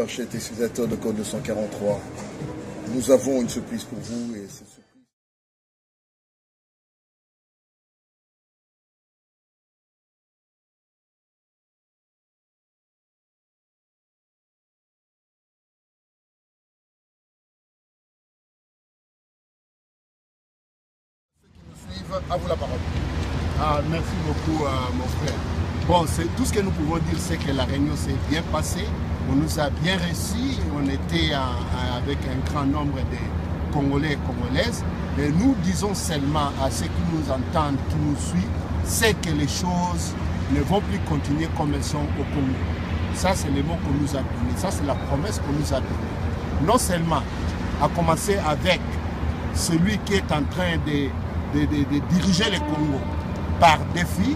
chers téléspectateurs de Code 243. Nous avons une surprise pour vous et cette surprise. Ceux qui nous suivent, à vous la parole. Merci beaucoup, mon frère. Bon, tout ce que nous pouvons dire, c'est que la réunion s'est bien passée. On nous a bien reçus. On était avec un grand nombre de Congolais et Congolaises. Et nous disons seulement à ceux qui nous entendent, qui nous suivent, c'est que les choses ne vont plus continuer comme elles sont au Congo. Ça, c'est le mot qu'on nous a donné. Ça, c'est la promesse qu'on nous a donnée. Non seulement à commencer avec celui qui est en train de diriger le Congo par défi,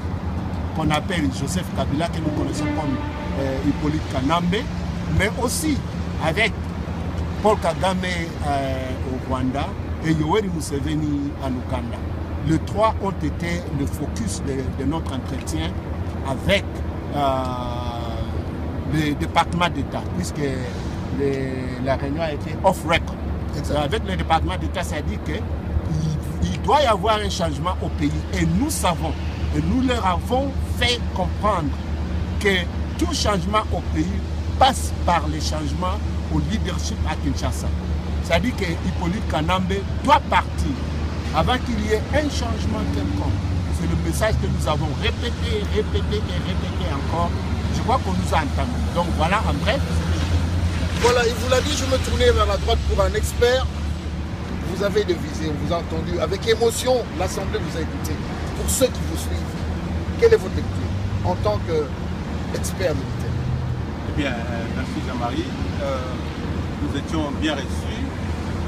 qu'on appelle Joseph Kabila, que nous connaissons comme Hippolyte Kanambe, mais aussi avec Paul Kagame au Rwanda et Yoweri Museveni en Ouganda. Les trois ont été le focus de notre entretien avec le département d'État, puisque la réunion a été off-record. Avec le département d'État, ça dit qu'il doit y avoir un changement au pays. Et nous savons, et nous leur avons fait comprendre que tout changement au pays passe par les changements au leadership à Kinshasa. C'est-à-dire que Hippolyte Kanambe doit partir avant qu'il y ait un changement quelconque. C'est le message que nous avons répété encore. Je crois qu'on nous a entendus. Donc voilà, en bref. Voilà, il vous l'a dit, je me tournais vers la droite pour un expert. Vous avez devisé, on vous a entendu. Avec émotion, l'Assemblée vous a écouté. Pour ceux qui vous suivent, quelle est votre lecture en tant qu'expert militaire? Eh bien, merci Jean-Marie. Nous étions bien reçus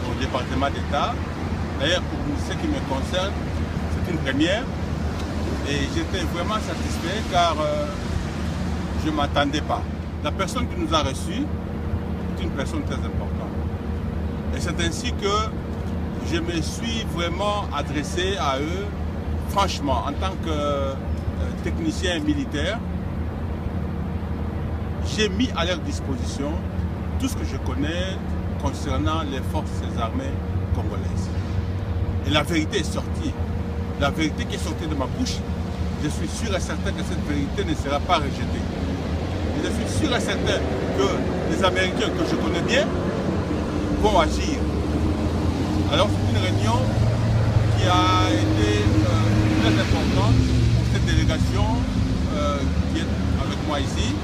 au département d'État. D'ailleurs, pour ce qui me concerne, c'est une première. Et j'étais vraiment satisfait car je ne m'attendais pas. La personne qui nous a reçus est une personne très importante. Et c'est ainsi que je me suis vraiment adressé à eux, franchement, en tant que technicien militaire. J'ai mis à leur disposition tout ce que je connais concernant les forces armées congolaises. Et la vérité est sortie. La vérité qui est sortie de ma bouche, je suis sûr et certain que cette vérité ne sera pas rejetée. Et je suis sûr et certain que les Américains que je connais bien vont agir. Alors c'est une réunion qui a été très importante pour cette délégation qui est avec moi ici.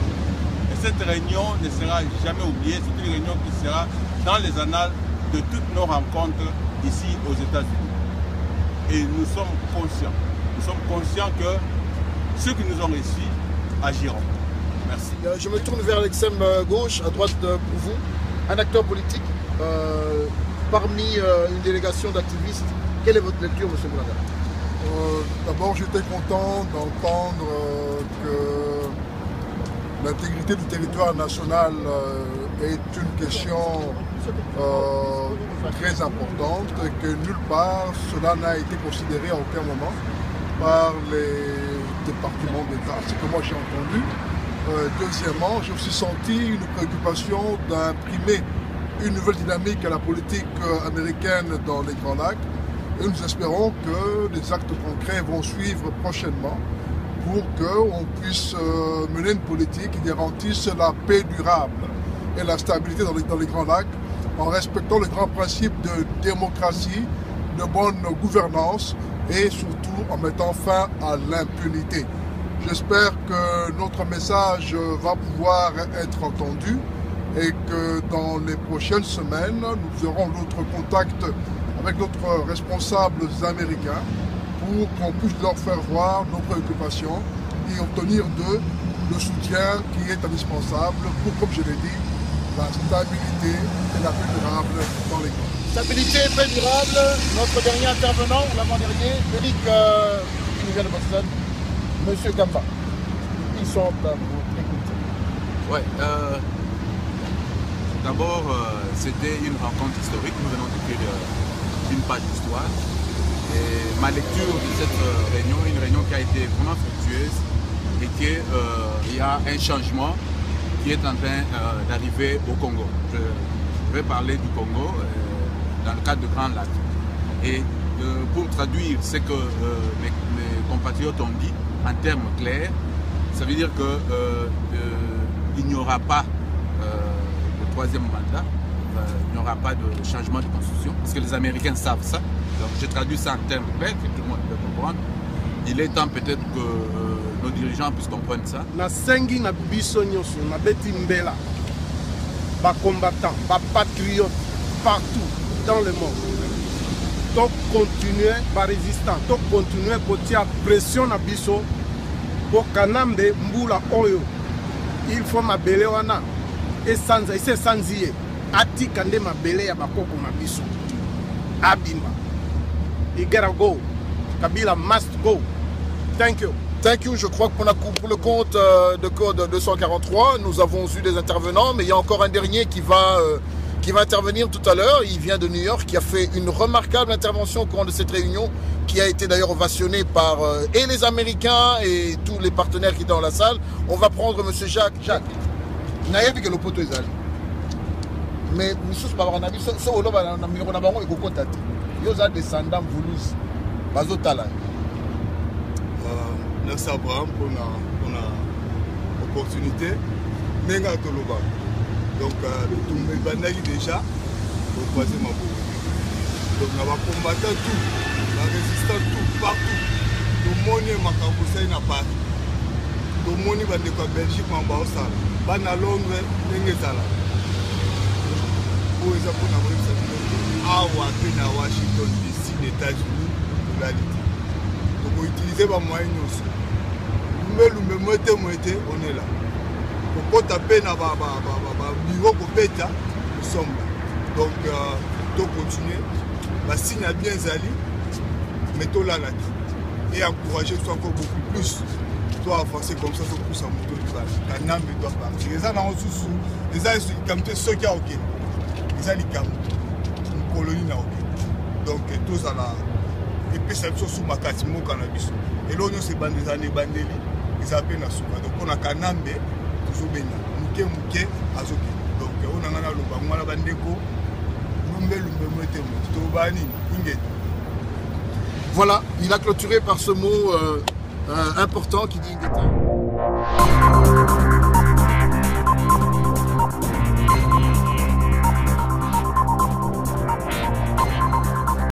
Et cette réunion ne sera jamais oubliée. C'est une réunion qui sera dans les annales de toutes nos rencontres ici aux États-Unis. Et nous sommes conscients. Nous sommes conscients que ceux qui nous ont reçus agiront. Merci. Je me tourne vers l'extrême gauche, à droite pour vous. Un acteur politique, parmi une délégation d'activistes. Quelle est votre lecture, M. Boulanga? D'abord, j'étais content d'entendre que l'intégrité du territoire national est une question très importante et que nulle part cela n'a été considéré à aucun moment par les départements d'État. C'est ce que moi j'ai entendu. Deuxièmement, j'ai aussi senti une préoccupation d'imprimer une nouvelle dynamique à la politique américaine dans les Grands Lacs. Et nous espérons que des actes concrets vont suivre prochainement pour qu'on puisse mener une politique qui garantisse la paix durable et la stabilité dans les Grands Lacs en respectant les grands principes de démocratie, de bonne gouvernance et surtout en mettant fin à l'impunité. J'espère que notre message va pouvoir être entendu et que dans les prochaines semaines, nous aurons notre contact avec notre responsables américains pour qu'on puisse leur faire voir nos préoccupations et obtenir d'eux le soutien qui est indispensable pour, comme je l'ai dit, la stabilité et la paix durable dans les camps. Stabilité et paix durable, notre dernier intervenant, l'avant-dernier, Eric, qui vient de Boston, M. Gamba. Ils sont à vous écouter. Ouais, d'abord, c'était une rencontre historique. Nous venons d'écrire une page d'histoire. Et ma lecture de cette réunion, une réunion qui a été vraiment fructueuse et qu'il y a un changement qui est en train d'arriver au Congo. Je vais parler du Congo dans le cadre de Grand Lac. Et pour traduire ce que mes compatriotes ont dit en termes clairs, ça veut dire qu'il n'y aura pas de troisième mandat, il n'y aura pas de changement de constitution, parce que les Américains savent ça. Donc je traduis ça en termes clairs, que tout le monde peut comprendre. Il est temps peut-être que nos dirigeants puissent comprendre ça. Na sengi na biso nyoso na beti mbela ba combattants, ba patriotes partout dans le monde. Donc continuer ba résistant, donc continuer kotia pression na biso pour kanambe mbula oyo. Il faut mabele wana et sanziye atika nde mabele ya bakoko na biso. Abimba. You gotta go. Kabila must go. Thank you. Thank you. Je crois que pour le compte de code 243, nous avons eu des intervenants, mais il y a encore un dernier qui va intervenir tout à l'heure. Il vient de New York, qui a fait une remarquable intervention au cours de cette réunion, qui a été d'ailleurs ovationnée par et les Américains et tous les partenaires qui étaient dans la salle. On va prendre M. Jacques. Jacques. Naïbi que le poteau est allé. Mais M. Spabaranabi, ce on a un numéro d'abord, il faut contacter. Il y a des descendants voulus. Bazotala. Merci Abraham pour l'opportunité. Nenga Toloba. Donc, nous avons déjà au troisième abord. Donc, nous avons combattu tout, la résistance tout, partout. Tout le monde est Makaboussa na Paris. Tout le monde est en Belgique, en Baosala. Bana Londres, Nengetala. Pour les Japonais, à Washington, DC, les États-Unis, pour la lutte. Donc, on utilise les moyens aussi. On est là. Pour taper dans le bureau, nous sommes là. Donc, on continue. La signe a bien zali, mettons là là. Et encourager toi encore beaucoup plus. Toi avancer comme ça, tu pousses en moto du bas. Ta âme doit partir. Les gens dans sous, les gens ils comme ceux qui ont ok. Les gens ils comme une colonie na ok. Donc tous à la et puis ça sous ma carte mon cannabis. Et là on se bande des années bandeli. Ils appellent la soupe. Donc on a kanambe toujours bien. Muke azoki. Donc on a ngana loba ngala bandeko. Voilà, il a clôturé par ce mot important qui dit